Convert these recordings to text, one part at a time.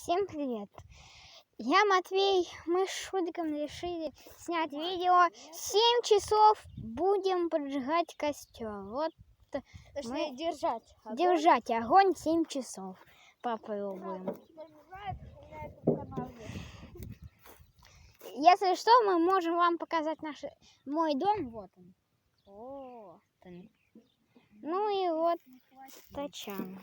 Всем привет! Я Матвей. Мы с Шуриком решили снять видео. 7 часов будем поджигать костер. Вот Точнее, мы держать огонь 7 часов. Попробуем. Если что, мы можем вам показать мой дом. Вот он. Вот он. Ну и вот тачан.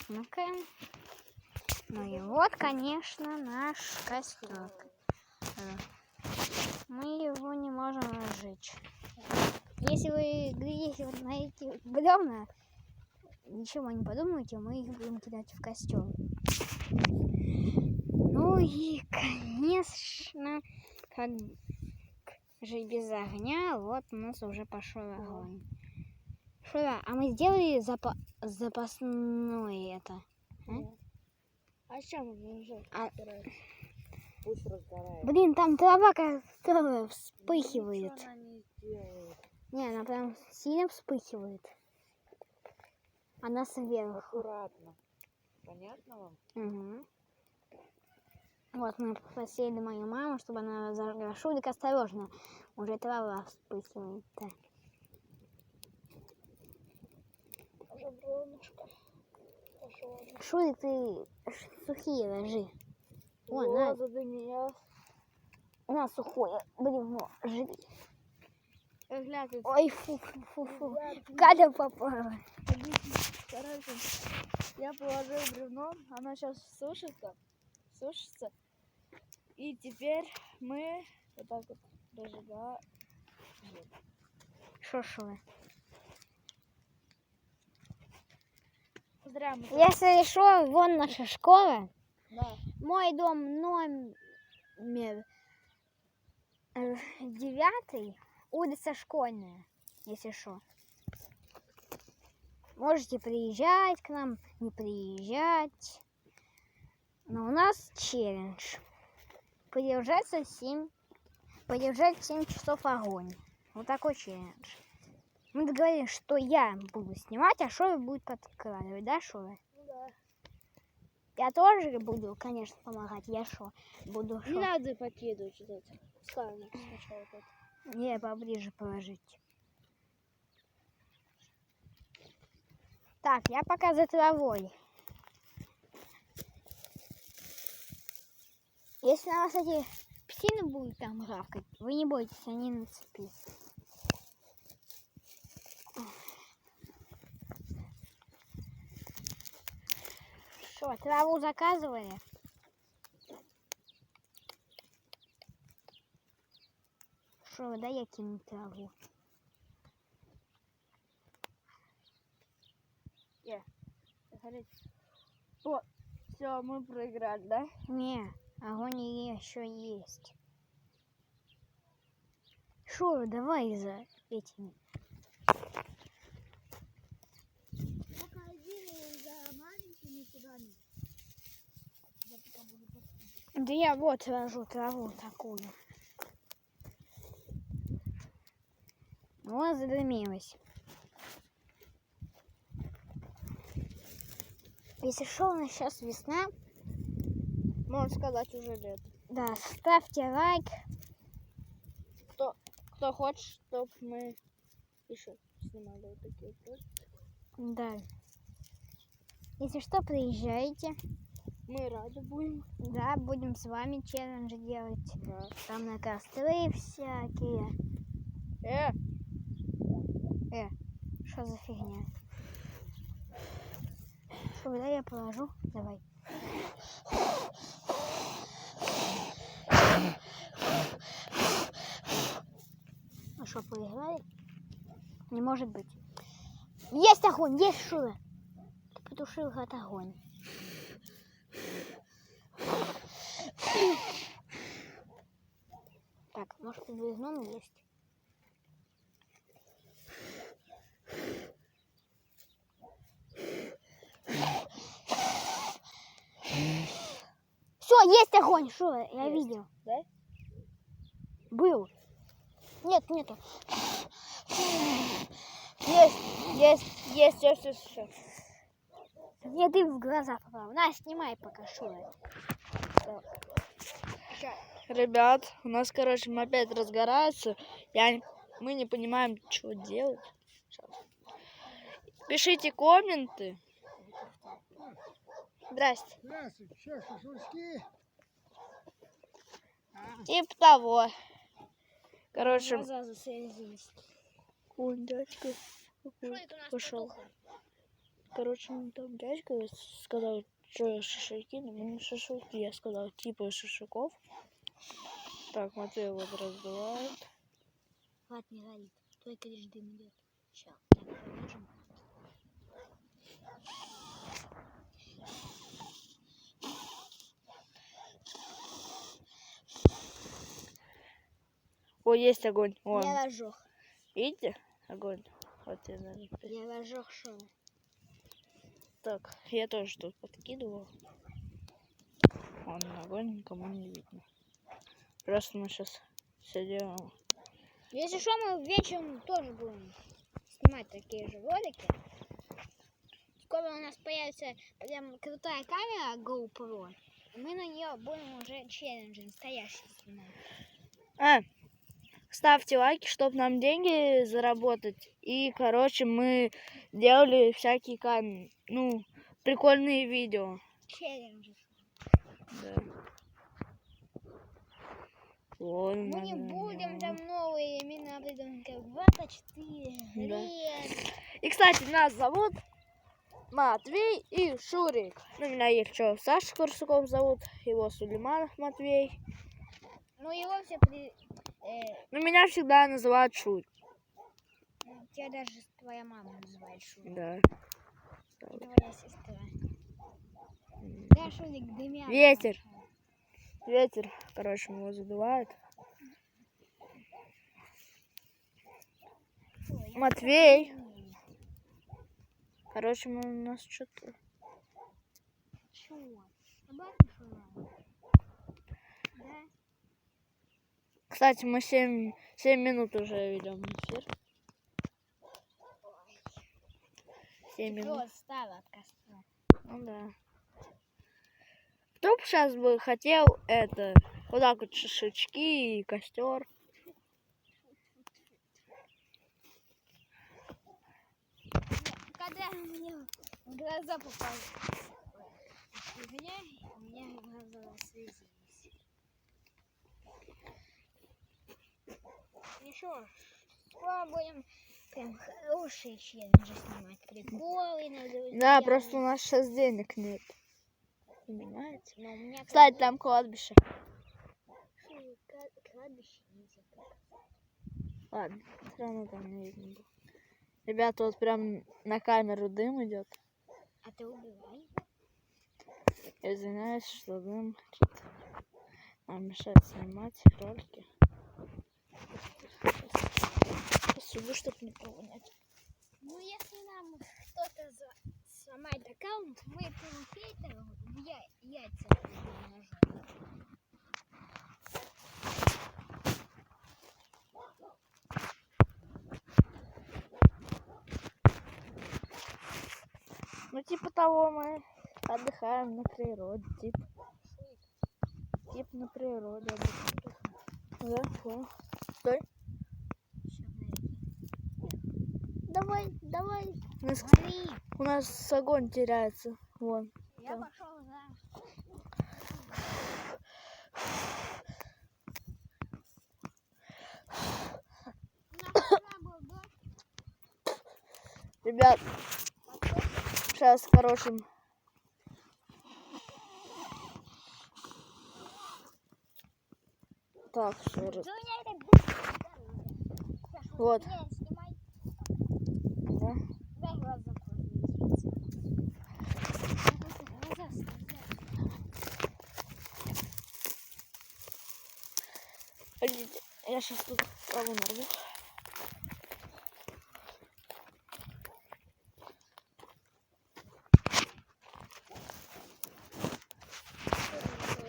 Ну-ка. Ну и вот, конечно, наш костер. Мы его не можем разжечь. Если вы глядите вот на эти бревна, ничего не подумайте, мы их будем кидать в костер. Ну и, конечно, как же без огня, вот у нас уже пошел огонь. Шура, а мы сделали запасное это? А чем уже? Пусть разгорает. Блин, там трава как-то вспыхивает. Ничего она не сделает. Не, она прям сильно вспыхивает. Она сверху. Аккуратно. Понятно вам? Угу. Вот мы попросили мою маму, чтобы она зажгла. Шурик, осторожно. Уже трава вспыхивает. Так. Уже бревнышко. Шурик, ты сухие ложи. Вон, на. Задымилось. У нас сухое. Блин, ну, живи. Гляньте. Ой, фу. Катя попала. Короче, я положил бревно, оно сейчас сушится. И теперь мы вот так вот зажигаем. Шо? Зря мы... Если что, вон наша школа. Да. Мой дом номер 9, улица Школьная, если что. Можете приезжать к нам, не приезжать. Но у нас челлендж. Подержать 7 часов огонь. Вот такой челлендж. Мы договорились, что я буду снимать, а Шова будет подкрадывать, да, Шова? Да. Я тоже буду, конечно, помогать. Я что? Буду Не надо покидывать вот это. Ставим сначала вот это. Не, поближе положить. Так, я пока за травой. Если на вас эти псины будут там гавкать, вы не бойтесь, они на цепи. Что, траву заказывали? Что, да я кину траву. О, все, мы проиграли, да? Не, огонь еще есть. Шо, давай за этими. Пока один за маленькими кудами. Да я вот ложу траву такую. Вот задымилась. Если что, у нас сейчас весна. Можно сказать, уже лето. Да, ставьте лайк. Кто хочет, чтобы мы еще снимали вот такие вот. Да. Если что, приезжайте. Мы рады будем. Да, будем с вами челленджи делать. Да. Там на костры всякие. Что за фигня? Что, да я положу? Давай. А что, проиграли? Не может быть. Есть огонь, есть Шура. Ты потушил этот огонь. Так, может, под бревном есть. Все, есть огонь, Шура, я видел. Да? Был. Нет, нету. Есть. Мне дым в глаза попал. На, снимай пока что. Ребят, у нас, короче, опять разгорается. Мы не понимаем, что делать. Сейчас. Пишите комменты. Здрасте. Здравствуйте, что, шашлычки? Типа того. Короче, Глаза заслезились. вон дядька Что это у нас пошел. потухло? Короче, там дядька сказал, что шашлыки, но мы не шашлыки. Я сказал, типа шашлыков. Так, Матвей вот раздувает. Ладно, не горит. Только лишь дым идет. Сейчас. Так, положим. О, есть огонь. Вон. Я разжег. Видите? Огонь. Вот я даже... Я разжег шоу. Так, я тоже тут подкидывал. Вон огонь никому не видно. Просто мы сейчас все делаем. Если что, мы вечером тоже будем снимать такие же ролики. Скоро у нас появится прям крутая камера GoPro. И мы на нее будем уже челленджи настоящие снимать. Ставьте лайки, чтобы нам деньги заработать. И, короче, мы делали всякие прикольные видео. Челленджи. Да. Вон, Мы не наверное, будем там него. новые имена придумать, как 24, Да. лет. И, кстати, нас зовут Матвей и Шурик. Ну, меня еще Саша Корсаков зовут, его Сулейманов Матвей. Ну его все Но меня всегда называют Шурик. тебя даже твоя мама называет Шурик. Да. И твоя сестра. Да, Шурик, дымя. Ветер. Ветер, короче, его задувает. Матвей. Короче, у нас что-то... Чего? Собака шла? Да? Кстати, мы 7 минут уже ведем эфир. 7 минут. Тепло стало от костра. Ну да. Кто бы сейчас бы хотел вот так вот шашлычки и костер. Когда мне в глаза попали, у меня глаза слезились. Еще скоро будем прям хорошие челленджи снимать, приколы над друзьями. Да, просто у нас сейчас денег нет. Понимаете? Но у меня Кстати, там кладбище. кладбище нельзя показать. Ладно, все равно там не видно было. Ребята, вот прям на камеру дым идет. А ты убивай. Я извиняюсь, что дым нам мешает снимать ролики. Спасибо, чтобы не провонять. Ну, если нам кто-то сломает аккаунт, мы этому хейтеру яйца будем ножом. Ну, типа того, мы отдыхаем на природе, типа на природе отдыхаем. Да, о. Стой. Давай. Смотри. У нас огонь теряется. Вон. Я Да. пошел за... Ребят, сейчас, короче, так, все. Вот. Да. Дай глаза Подождите, я сейчас тут траву нарву.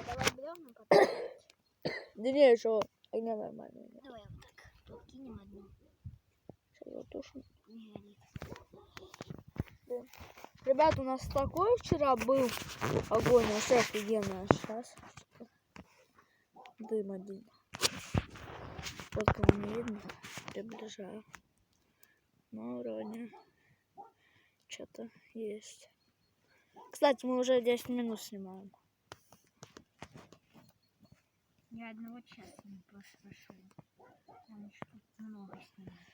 Давай бревна потом. Да не, что, огня нормально. Давай вот так. Тут кинем одну. Сейчас затушим. Не горит. Да. Ребят, у нас такой вчера был огонь, вообще офигенно. Сейчас дым один. Вот кого не видно, приближаю. Но вроде что-то есть. Кстати, мы уже 10 минут снимаем. Я одного часа не прошел. Он еще тут много снимает.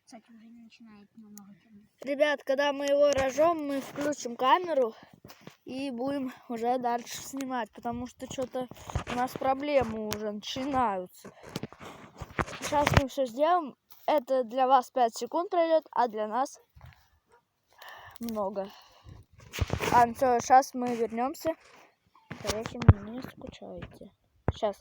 Кстати, уже начинает немного темнеть. Ребят, когда мы его рожем, мы включим камеру и будем уже дальше снимать, потому что что-то у нас проблемы уже начинаются. Сейчас мы все сделаем. Это для вас 5 секунд пройдет, а для нас много. Все, сейчас мы вернемся. Короче, не скучайте. Сейчас.